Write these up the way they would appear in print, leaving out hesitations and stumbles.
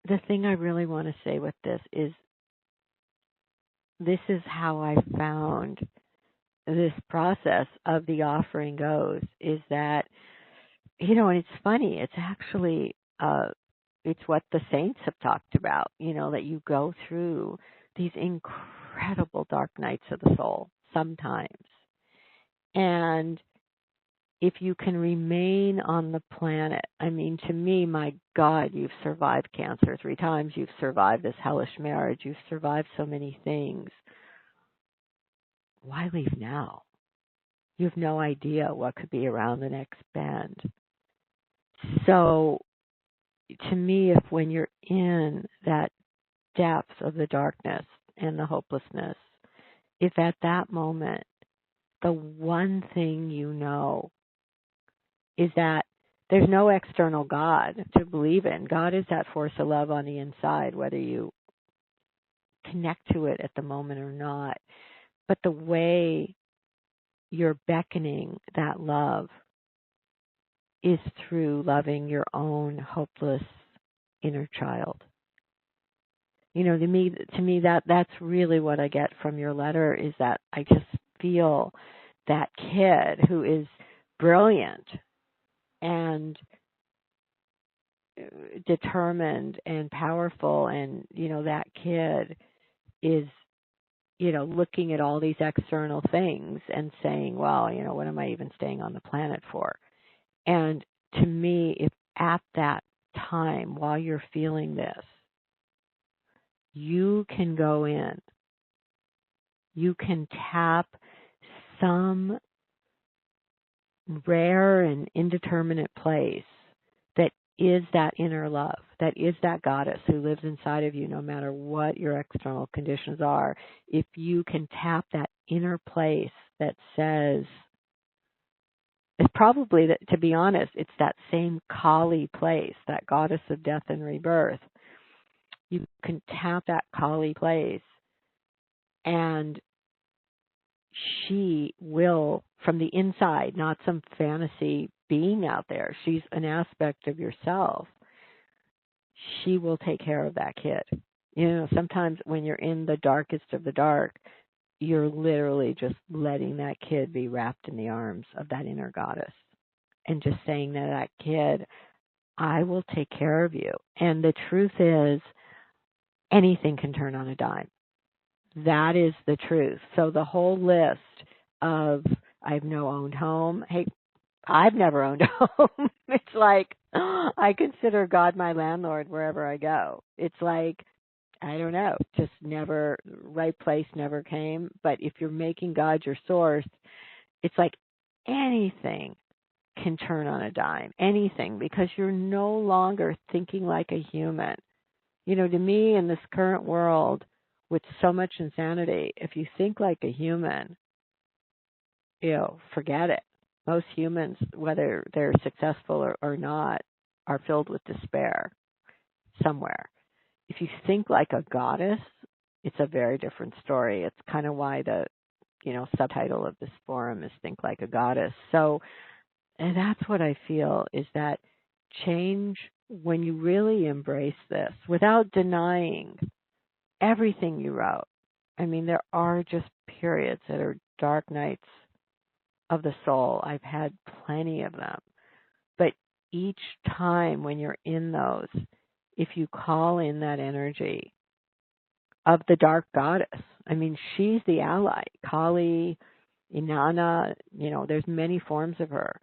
the thing I really want to say with this is how I found this process of the offering goes, is that, and it's funny, it's actually, it's what the saints have talked about, that you go through these incredible dark nights of the soul sometimes. And if you can remain on the planet, I mean, to me, my God, you've survived cancer 3 times, you've survived this hellish marriage, you've survived so many things. Why leave now? You have no idea what could be around the next bend. So, to me, if when you're in that depth of the darkness and the hopelessness, if at that moment, the one thing you know is that there's no external God to believe in. God is that force of love on the inside, whether you connect to it at the moment or not. But the way you're beckoning that love is through loving your own hopeless inner child. To me that's really what I get from your letter, is that I just feel that kid who is brilliant and determined and powerful, and that kid is looking at all these external things and saying, well, what am I even staying on the planet for? And to me, if at that time, while you're feeling this, you can go in, you can tap some rare and indeterminate place that is that inner love, that is that goddess who lives inside of you no matter what your external conditions are. If you can tap that inner place that says, it's probably, that, to be honest, it's that same Kali place, that goddess of death and rebirth. You can tap that Kali place, and she will, from the inside, not some fantasy being out there, she's an aspect of yourself. She will take care of that kid. Sometimes when you're in the darkest of the dark, you're literally just letting that kid be wrapped in the arms of that inner goddess and just saying to that kid, I will take care of you. And the truth is, anything can turn on a dime. That is the truth. So the whole list of, I've no owned home. Hey, I've never owned a home. It's like, I consider God my landlord wherever I go. It's like, I don't know, just never, right place never came. But if you're making God your source, it's like anything can turn on a dime, anything, because you're no longer thinking like a human. To me, in this current world with so much insanity, if you think like a human, forget it. Most humans, whether they're successful or not, are filled with despair somewhere. If you think like a goddess, it's a very different story. It's kind of why the, subtitle of this forum is Think Like a Goddess. So, and that's what I feel, is that change, when you really embrace this without denying everything you wrote. I mean, there are just periods that are dark nights of the soul. I've had plenty of them. But each time when you're in those, if you call in that energy of the dark goddess, I mean, she's the ally. Kali, Inanna, there's many forms of her.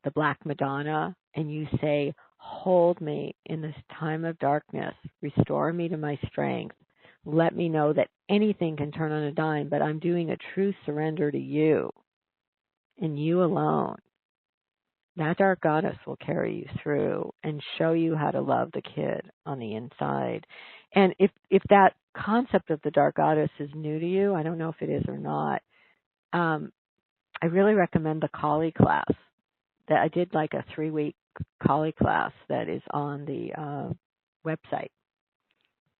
The Black Madonna, and you say, hold me in this time of darkness, restore me to my strength, let me know that anything can turn on a dime, but I'm doing a true surrender to you and you alone. That dark goddess will carry you through and show you how to love the kid on the inside. And if that concept of the dark goddess is new to you, I don't know if it is or not, I really recommend the Kali class. That I did like a 3-week Kali class that is on the website.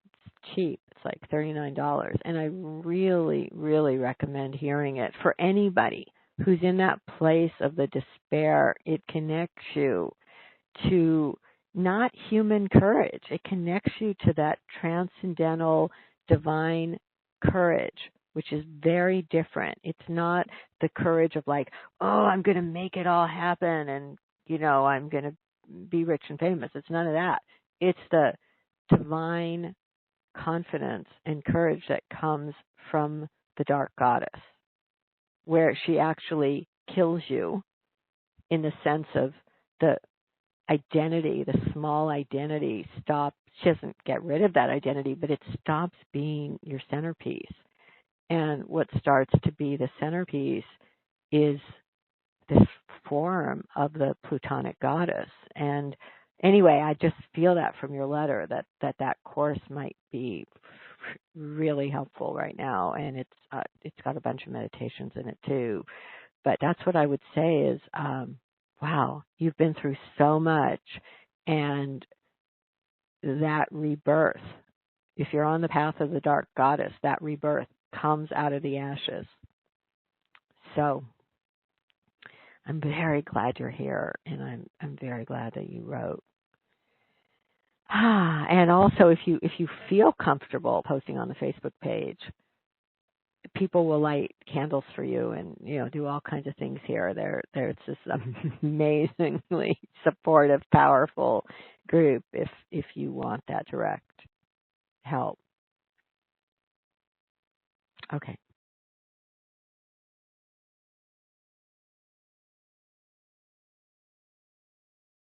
It's cheap. It's like $39. And I really, really recommend hearing it for anybody who's in that place of the despair. It connects you to not human courage. It connects you to that transcendental divine courage, which is very different. It's not the courage of like, oh, I'm going to make it all happen and, I'm going to be rich and famous. It's none of that. It's the divine confidence and courage that comes from the dark goddess, where she actually kills you in the sense of the identity, the small identity stops. She doesn't get rid of that identity, but it stops being your centerpiece. And what starts to be the centerpiece is this form of the Plutonic goddess. And anyway, I just feel that from your letter that course might be really helpful right now, and it's got a bunch of meditations in it too. But that's what I would say is, wow, you've been through so much, and that rebirth, if you're on the path of the dark goddess, that rebirth comes out of the ashes. So I'm very glad you're here, and I'm very glad that you wrote. And also, if you feel comfortable posting on the Facebook page, people will light candles for you and do all kinds of things here. It's this amazingly supportive, powerful group if you want that direct help. Okay.